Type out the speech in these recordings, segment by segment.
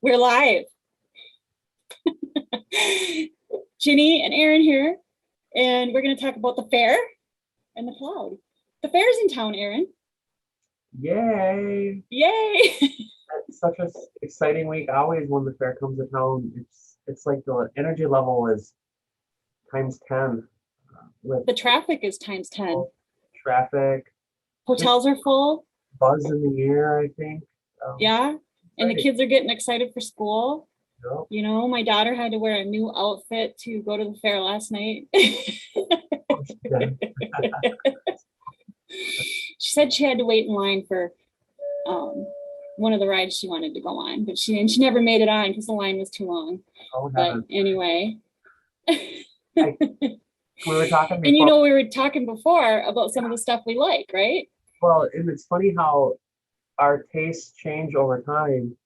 We're live. Ginny and Aaron here, and we're going to talk about the fair and the cloud. The fair's in town, Aaron. Yay! Yay! It's such an exciting week. Always when the fair comes to town, it's like the energy level is times 10 with The traffic is times 10. traffic, Hotels are full. buzz in the air, I think. Yeah. And the kids are getting excited for school. Yep. You know, my daughter had to wear a new outfit to go to the fair last night. She said she had to wait in line for one of the rides she wanted to go on, but she never made it on because the line was too long. Oh, but anyway. We were talking before. And you know, we were talking before about some of the stuff we like, right? Well, and it's funny how our tastes change over time.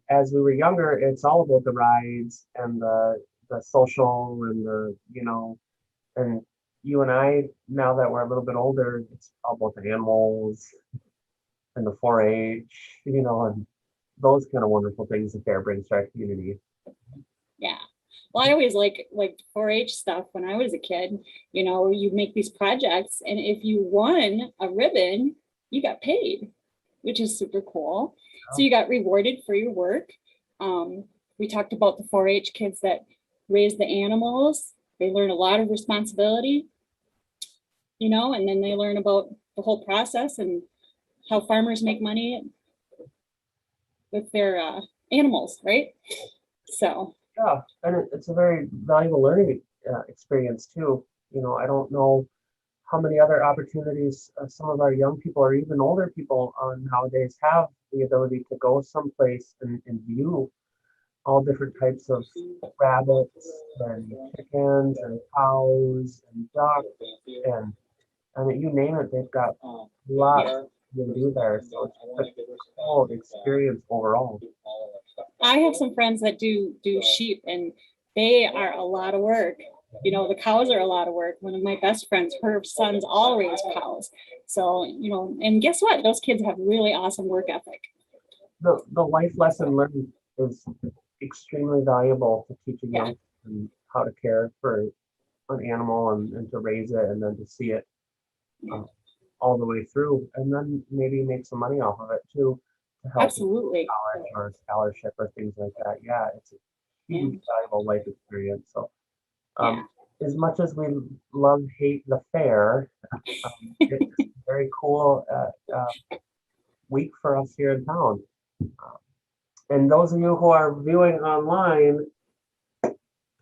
As we were younger, it's all about the rides and the social and and you and I, now that we're a little bit older, it's all about the animals and the 4-H, and those kind of wonderful things the fair brings to our community. Yeah. Well, I always like 4-H stuff when I was a kid. You know, you make these projects, and if you won a ribbon, you got paid, which is super cool. So you got rewarded for your work. We talked about the 4-H kids that raise the animals. They learn a lot of responsibility, and then they learn about the whole process and how farmers make money with their animals, right? So. Yeah, and it's a very valuable learning experience too. I don't know how many other opportunities some of our young people or even older people nowadays have the ability to go someplace and view all different types of rabbits and chickens and cows and ducks and I mean, you name it, they've got lots to do there. So it's a cool experience overall. I have some friends that do sheep, and they are a lot of work. The cows are a lot of work. One of my best friends, her sons all raise cows. So, and guess what? Those kids have really awesome work ethic. The life lesson learned is extremely valuable to teach a young person how to care for an animal and to raise it and then to see it all the way through, and then maybe make some money off of it too to help absolutely college or scholarship or things like that. Yeah, it's a huge valuable life experience. So as much as we hate the fair, it's a very cool week for us here in town. And those of you who are viewing online,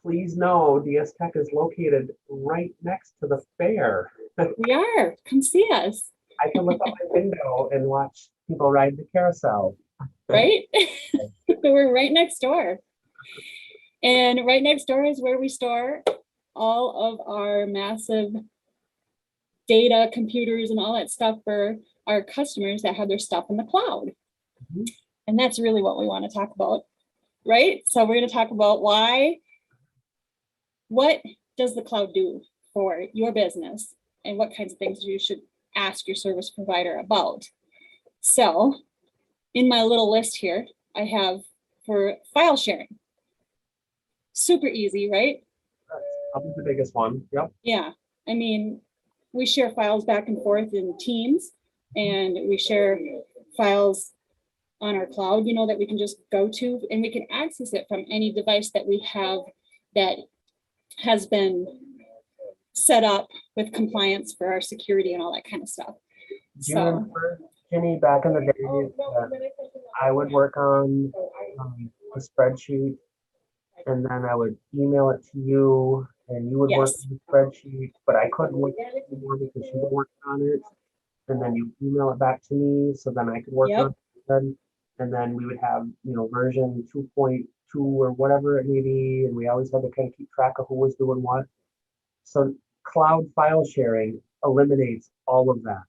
please know DS Tech is located right next to the fair. We are. Come see us. I can look out my window and watch people ride the carousel. Right? We're right next door. And right next door is where we store all of our massive data, computers, and all that stuff for our customers that have their stuff in the cloud. Mm-hmm. And that's really what we want to talk about, right? So we're going to talk about what does the cloud do for your business and what kinds of things you should ask your service provider about. So in my little list here, I have for file sharing. Super easy, right? That's probably the biggest one. Yep. Yeah. I mean, we share files back and forth in Teams, and we share files on our cloud, that we can just go to, and we can access it from any device that we have that has been set up with compliance for our security and all that kind of stuff. Do you remember, Ginny, back in the day, I would work on a spreadsheet, and then I would email it to you, and you would work on the spreadsheet, but I couldn't look at it anymore because you were working on it, and then you email it back to me, so then I could work on it, and then we would have, version 2.2 or whatever it may be, and we always had to kind of keep track of who was doing what. So cloud file sharing eliminates all of that.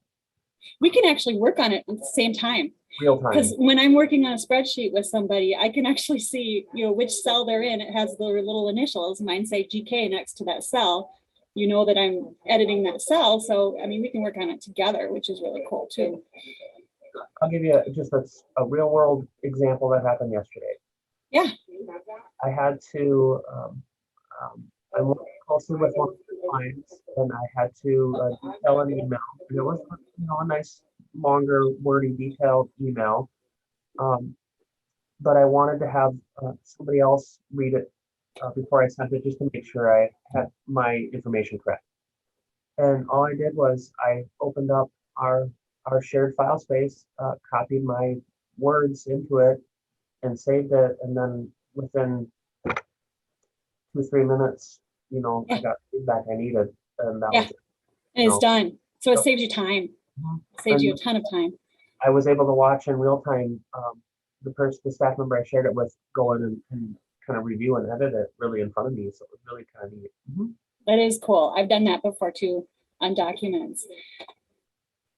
We can actually work on it at the same time. Real time. Because when I'm working on a spreadsheet with somebody, I can actually see, which cell they're in. It has their little initials. Mine say GK next to that cell. You know that I'm editing that cell. So, I mean, we can work on it together, which is really cool too. I'll give you just a real world example that happened yesterday. Yeah. I had to, I'm working closely with one of the clients, and I had to detail an email. And it was, a nice, longer, wordy, detailed email. But I wanted to have somebody else read it before I sent it, just to make sure I had my information correct. And all I did was I opened up our shared file space, copied my words into it, and saved it. And then within 2, 3 minutes, I Yeah. got feedback I needed, and that Yeah. was it. And it's done. So it Yep. saves you time. Mhm. Saves you a And ton of time. I was able to watch in real time the staff member I shared it with go in and kind of review and edit it really in front of me. So it was really kind of neat. That is cool. I've done that before too on documents.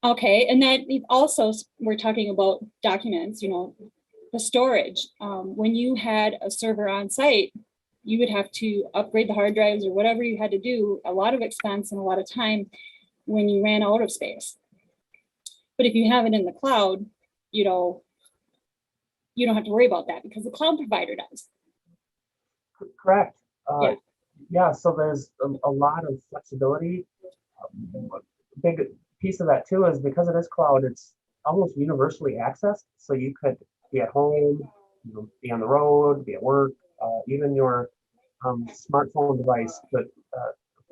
Okay, and that also, we're talking about documents, the storage. When you had a server on site, you would have to upgrade the hard drives or whatever you had to do, a lot of expense and a lot of time when you ran out of space. But if you have it in the cloud, you don't have to worry about that because the cloud provider does. Correct. Yeah. Yeah, so there's a lot of flexibility. A big piece of that too is because it is cloud, it's almost universally accessed. So you could be at home, be on the road, be at work, even your smartphone device could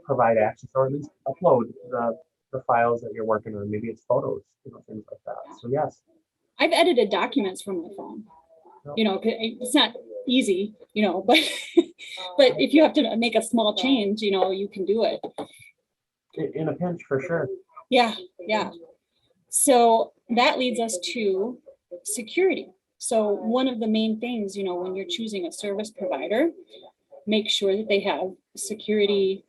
provide access, or at least upload the files that you're working on. Maybe it's photos, things like that. So yes. I've edited documents from my phone. It's not easy, but but if you have to make a small change, you can do it. In a pinch, for sure. Yeah, yeah. So that leads us to security. So one of the main things, when you're choosing a service provider, make sure that they have security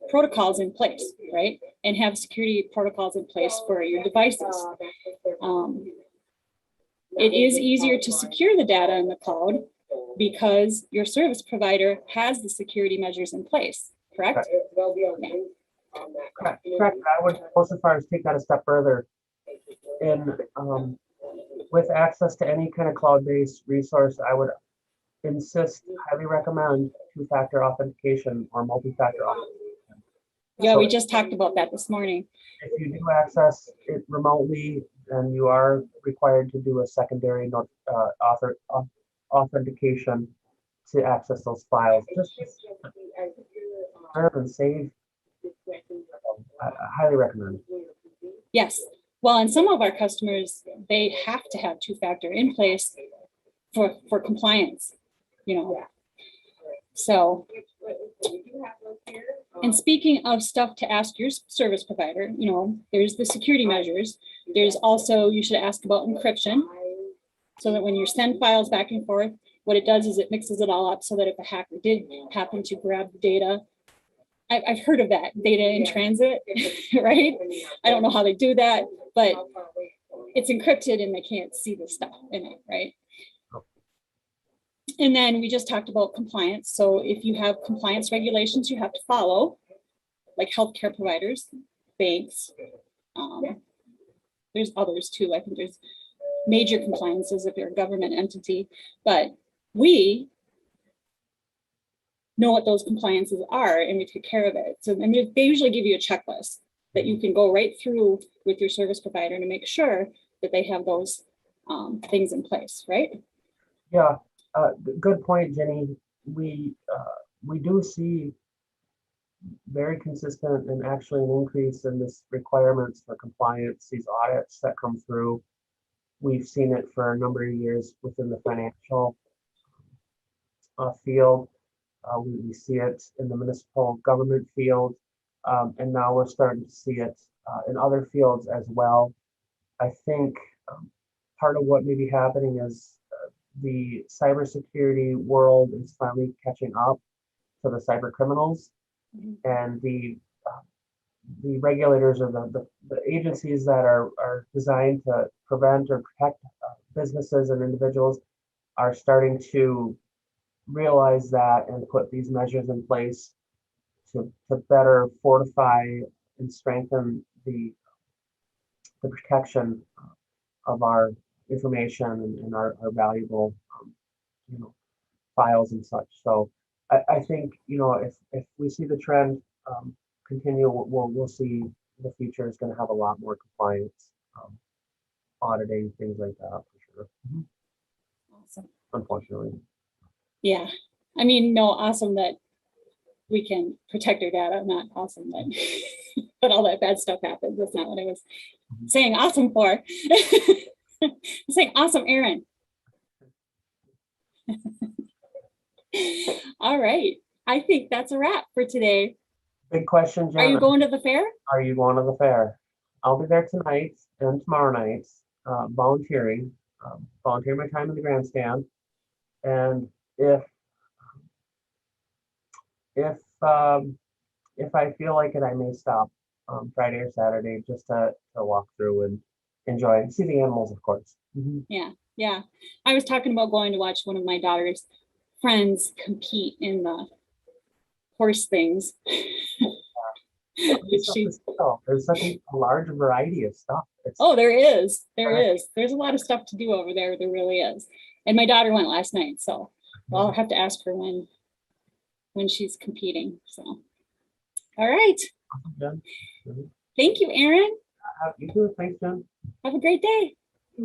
protocols in place, right? And have security protocols in place for your devices. It is easier to secure the data in the cloud because your service provider has the security measures in place, correct? Correct. I would go so far as take that a step further. In with access to any kind of cloud-based resource, I would highly recommend two-factor authentication or multi-factor authentication. Yeah, So we just talked about that this morning. if you do access it remotely, then you are required to do a secondary authentication to access those files. Just and save. I highly recommend. Yes. Well, and some of our customers, they have to have two-factor in place for compliance, So, and speaking of stuff to ask your service provider, there's the security measures. There's also, you should ask about encryption so that when you send files back and forth, what it does is it mixes it all up so that if a hacker did happen to grab the data, I've heard of that, data in transit, right? I don't know how they do that, but it's encrypted and they can't see the stuff in it, right? And then we just talked about compliance. So if you have compliance regulations you have to follow, like healthcare providers, banks, there's others too. I think there's major compliances if you're a government entity, but we know what those compliances are and we take care of it. So they usually give you a checklist that you can go right through with your service provider to make sure that they have those things in place, right? Yeah, good point, Jenny. We do see very consistent and actually an increase in this requirements for compliance, these audits that come through. We've seen it for a number of years within the financial field. We see it in the municipal government field, and now we're starting to see it in other fields as well. I think part of what may be happening is the cybersecurity world is finally catching up to the cyber criminals, and the regulators or the agencies that are designed to prevent or protect businesses and individuals are starting to realize that and put these measures in place to better fortify and strengthen the protection of our information and our valuable, you know, files and such. So I think, you know, if we see the trend continue, we'll see the future is going to have a lot more compliance, auditing, things like that for sure. Awesome. Unfortunately. Yeah. I mean, no, awesome that we can protect our data, not awesome that but all that bad stuff happens. That's not what I was saying awesome for. I'm saying awesome, Aaron. All right. I think that's a wrap for today. Big question, Jen. Are you going to the fair? Are you going to the fair? I'll be there tonight and tomorrow night, volunteering, volunteering my time in the grandstand. And if if I feel like it, I may stop Friday or Saturday just to walk through and enjoy and see the animals, of course. Yeah, yeah. I was talking about going to watch one of my daughter's friends compete in the horse things. There's such a large variety of stuff. Oh, there is. There's a lot of stuff to do over there. There really is. And my daughter went last night, so I'll have to ask her when she's competing. So, all right. Awesome, Jen. Thank you, Aaron. You too. Thanks, Jen. Have a great day.